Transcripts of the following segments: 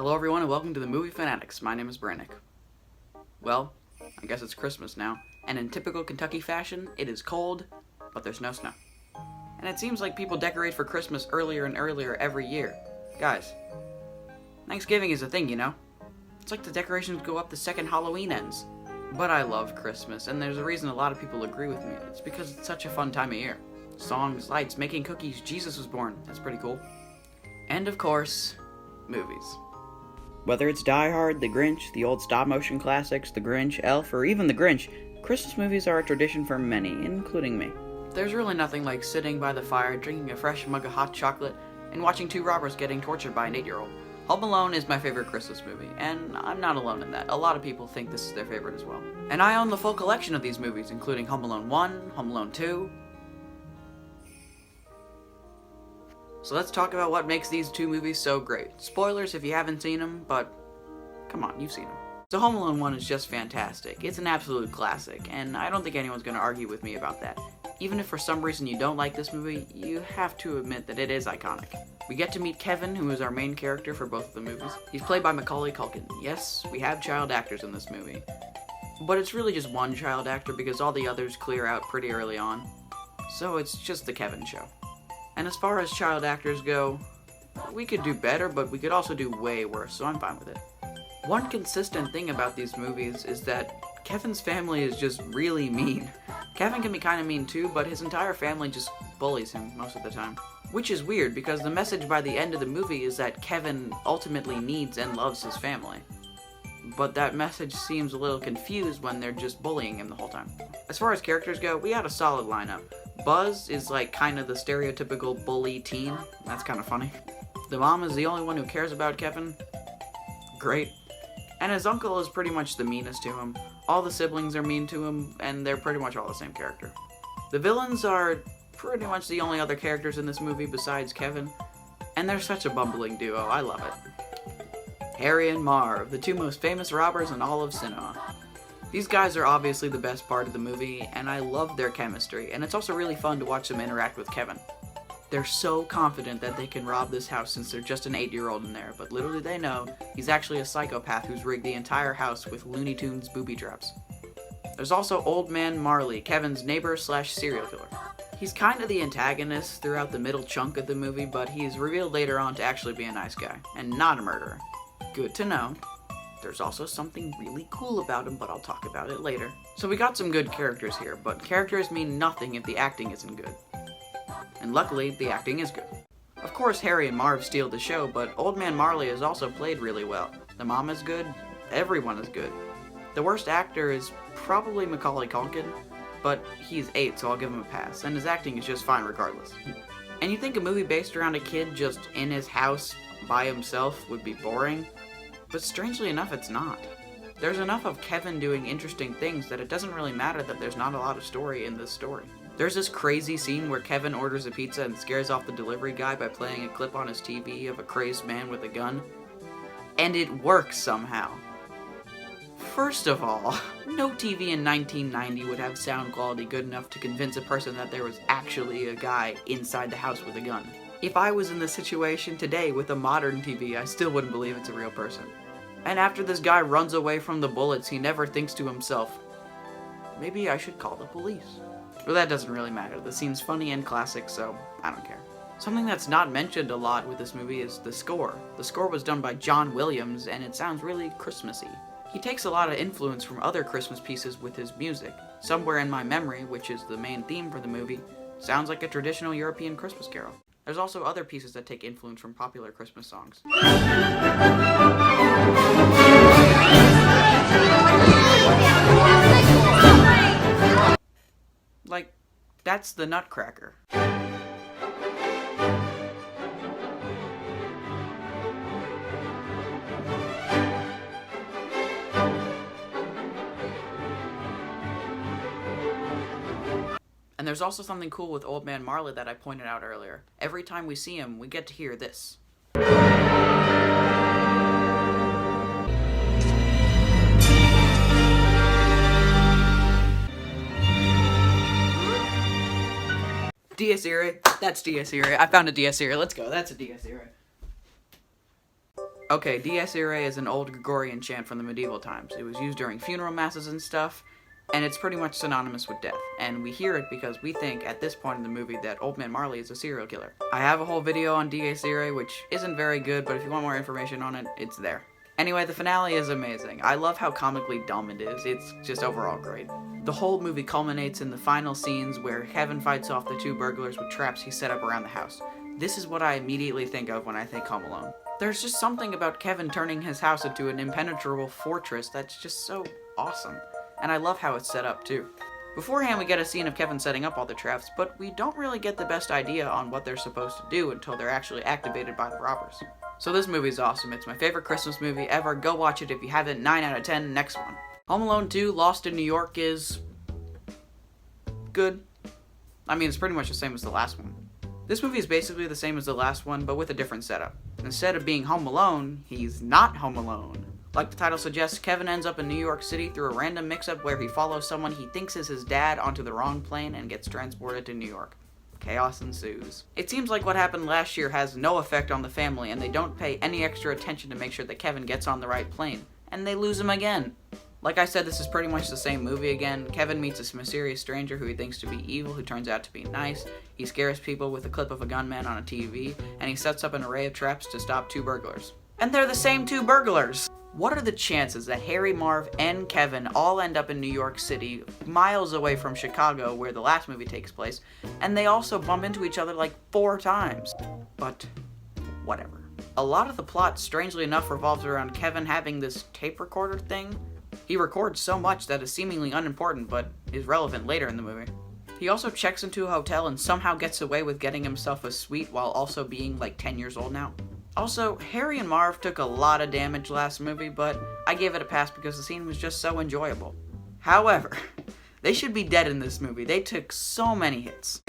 Hello everyone and welcome to the Movie Fanatics. My name is Brayden. Well, I guess it's Christmas now, and in typical Kentucky fashion, it is cold, but there's no snow. And it seems like people decorate for Christmas earlier and earlier every year. Guys, Thanksgiving is a thing, you know? It's like the decorations go up the second Halloween ends. But I love Christmas, and there's a reason a lot of people agree with me. It's because it's such a fun time of year. Songs, lights, making cookies, Jesus was born. That's pretty cool. And of course, movies. Whether it's Die Hard, The Grinch, the old stop-motion classics, The Grinch, Elf, or even The Grinch, Christmas movies are a tradition for many, including me. There's really nothing like sitting by the fire, drinking a fresh mug of hot chocolate, and watching two robbers getting tortured by an 8-year-old. Home Alone is my favorite Christmas movie, and I'm not alone in that. A lot of people think this is their favorite as well. And I own the full collection of these movies, including Home Alone 1, Home Alone 2. So let's talk about what makes these two movies so great. Spoilers if you haven't seen them, but come on, you've seen them. So Home Alone 1 is just fantastic. It's an absolute classic, and I don't think anyone's going to argue with me about that. Even if for some reason you don't like this movie, you have to admit that it is iconic. We get to meet Kevin, who is our main character for both of the movies. He's played by Macaulay Culkin. Yes, we have child actors in this movie. But it's really just one child actor because all the others clear out pretty early on. So it's just the Kevin show. And as far as child actors go, we could do better, but we could also do way worse, so I'm fine with it. One consistent thing about these movies is that Kevin's family is just really mean. Kevin can be kind of mean too, but his entire family just bullies him most of the time. Which is weird, because the message by the end of the movie is that Kevin ultimately needs and loves his family. But that message seems a little confused when they're just bullying him the whole time. As far as characters go, we had a solid lineup. Buzz is like kind of the stereotypical bully teen. That's kind of funny. The mom is the only one who cares about Kevin. Great. And his uncle is pretty much the meanest to him. All the siblings are mean to him, and they're pretty much all the same character. The villains are pretty much the only other characters in this movie besides Kevin. And they're such a bumbling duo. I love it. Harry and Marv, the two most famous robbers in all of cinema. These guys are obviously the best part of the movie, and I love their chemistry, and it's also really fun to watch them interact with Kevin. They're so confident that they can rob this house since they're just an 8-year-old in there, but little do they know, he's actually a psychopath who's rigged the entire house with Looney Tunes booby traps. There's also Old Man Marley, Kevin's neighbor slash serial killer. He's kind of the antagonist throughout the middle chunk of the movie, but he's revealed later on to actually be a nice guy, and not a murderer. Good to know. There's also something really cool about him, but I'll talk about it later. So we got some good characters here, but characters mean nothing if the acting isn't good. And luckily, the acting is good. Of course, Harry and Marv steal the show, but Old Man Marley is also played really well. The mom is good, everyone is good. The worst actor is probably Macaulay Culkin, but he's 8, so I'll give him a pass, and his acting is just fine regardless. And you think a movie based around a kid just in his house by himself would be boring? But strangely enough, it's not. There's enough of Kevin doing interesting things that it doesn't really matter that there's not a lot of story in this story. There's this crazy scene where Kevin orders a pizza and scares off the delivery guy by playing a clip on his TV of a crazed man with a gun. And it works somehow. First of all, no TV in 1990 would have sound quality good enough to convince a person that there was actually a guy inside the house with a gun. If I was in this situation today with a modern TV, I still wouldn't believe it's a real person. And after this guy runs away from the bullets, he never thinks to himself, maybe I should call the police. Well, that doesn't really matter. The scene's funny and classic, so I don't care. Something that's not mentioned a lot with this movie is the score. The score was done by John Williams, and it sounds really Christmassy. He takes a lot of influence from other Christmas pieces with his music. Somewhere in My Memory, which is the main theme for the movie, sounds like a traditional European Christmas carol. There's also other pieces that take influence from popular Christmas songs. Like, that's the Nutcracker. And there's also something cool with Old Man Marley that I pointed out earlier. Every time we see him, we get to hear this. Dies Irae. That's Dies Irae. I found a Dies Irae. Let's go. That's a Dies Irae. Okay, Dies Irae is an old Gregorian chant from the medieval times. It was used during funeral masses and stuff, and it's pretty much synonymous with death. And we hear it because we think, at this point in the movie, that Old Man Marley is a serial killer. I have a whole video on Dies Irae, which isn't very good, but if you want more information on it, it's there. Anyway, the finale is amazing. I love how comically dumb it is. It's just overall great. The whole movie culminates in the final scenes where Kevin fights off the two burglars with traps he set up around the house. This is what I immediately think of when I think Home Alone. There's just something about Kevin turning his house into an impenetrable fortress that's just so awesome. And I love how it's set up too. Beforehand, we get a scene of Kevin setting up all the traps, but we don't really get the best idea on what they're supposed to do until they're actually activated by the robbers. So this movie's awesome. It's my favorite Christmas movie ever. Go watch it if you haven't. 9 out of 10. Next one. Home Alone 2, Lost in New York is good. I mean, it's pretty much the same as the last one. This movie is basically the same as the last one, but with a different setup. Instead of being home alone, he's not home alone. Like the title suggests, Kevin ends up in New York City through a random mix-up where he follows someone he thinks is his dad onto the wrong plane and gets transported to New York. Chaos ensues. It seems like what happened last year has no effect on the family, and they don't pay any extra attention to make sure that Kevin gets on the right plane. And they lose him again. Like I said, this is pretty much the same movie again. Kevin meets this mysterious stranger who he thinks to be evil, who turns out to be nice. He scares people with a clip of a gunman on a TV, and he sets up an array of traps to stop two burglars. And they're the same two burglars! What are the chances that Harry, Marv, and Kevin all end up in New York City, miles away from Chicago, where the last movie takes place, and they also bump into each other like 4 times? But whatever. A lot of the plot, strangely enough, revolves around Kevin having this tape recorder thing. He records so much that is seemingly unimportant, but is relevant later in the movie. He also checks into a hotel and somehow gets away with getting himself a suite while also being like 10 years old now. Also, Harry and Marv took a lot of damage last movie, but I gave it a pass because the scene was just so enjoyable. However, they should be dead in this movie. They took so many hits.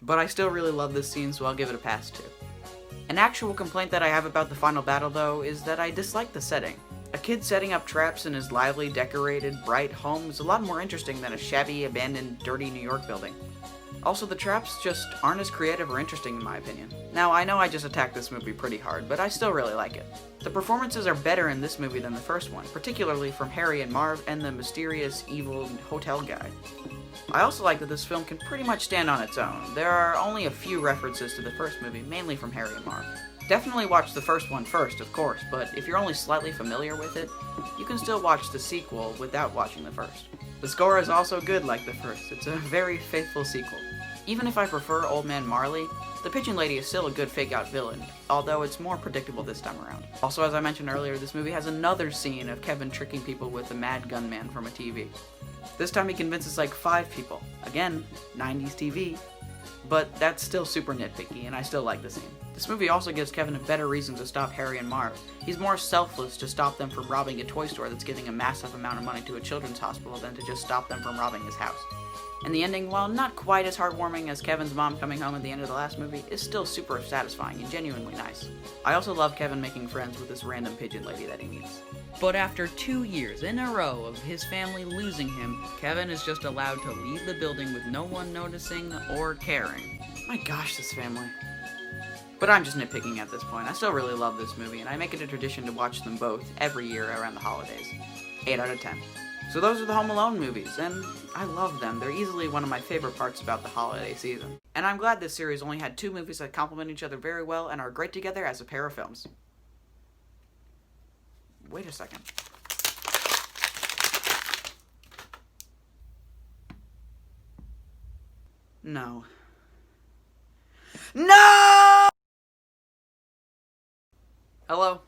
But I still really love this scene, so I'll give it a pass too. An actual complaint that I have about the final battle, though, is that I dislike the setting. A kid setting up traps in his lively, decorated, bright home is a lot more interesting than a shabby, abandoned, dirty New York building. Also, the traps just aren't as creative or interesting in my opinion. Now, I know I just attacked this movie pretty hard, but I still really like it. The performances are better in this movie than the first one, particularly from Harry and Marv and the mysterious, evil hotel guy. I also like that this film can pretty much stand on its own. There are only a few references to the first movie, mainly from Harry and Marv. Definitely watch the first one first, of course, but if you're only slightly familiar with it, you can still watch the sequel without watching the first. The score is also good like the first. It's a very faithful sequel. Even if I prefer Old Man Marley, the Pigeon Lady is still a good fake-out villain, although it's more predictable this time around. Also, as I mentioned earlier, this movie has another scene of Kevin tricking people with a mad gunman from a TV. This time he convinces like 5 people. Again, 90s TV. But that's still super nitpicky, and I still like the scene. This movie also gives Kevin a better reason to stop Harry and Marv. He's more selfless to stop them from robbing a toy store that's giving a massive amount of money to a children's hospital than to just stop them from robbing his house. And the ending, while not quite as heartwarming as Kevin's mom coming home at the end of the last movie, is still super satisfying and genuinely nice. I also love Kevin making friends with this random pigeon lady that he meets. But after 2 years in a row of his family losing him, Kevin is just allowed to leave the building with no one noticing or caring. My gosh, this family. But I'm just nitpicking at this point. I still really love this movie, and I make it a tradition to watch them both every year around the holidays. 8 out of 10. So those are the Home Alone movies, and I love them. They're easily one of my favorite parts about the holiday season. And I'm glad this series only had 2 movies that complement each other very well and are great together as a pair of films. Wait a second. No. No! Hello.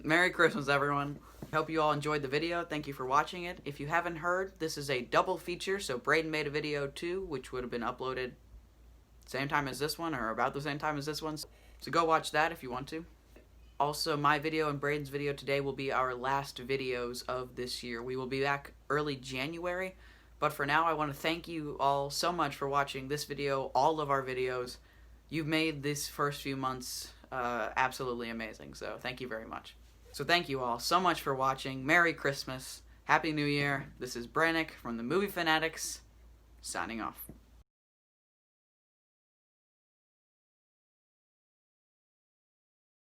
Merry Christmas, everyone. I hope you all enjoyed the video. Thank you for watching it. If you haven't heard, this is a double feature, so Brayden made a video too, which would have been uploaded same time as this one, or about the same time as this one. So go watch that if you want to. Also, my video and Brayden's video today will be our last videos of this year. We will be back early January, but for now I want to thank you all so much for watching this video, all of our videos. You've made this first few months absolutely amazing, so thank you very much. So thank you all so much for watching. Merry Christmas. Happy New Year. This is Brannick from the Movie Fanatics, signing off.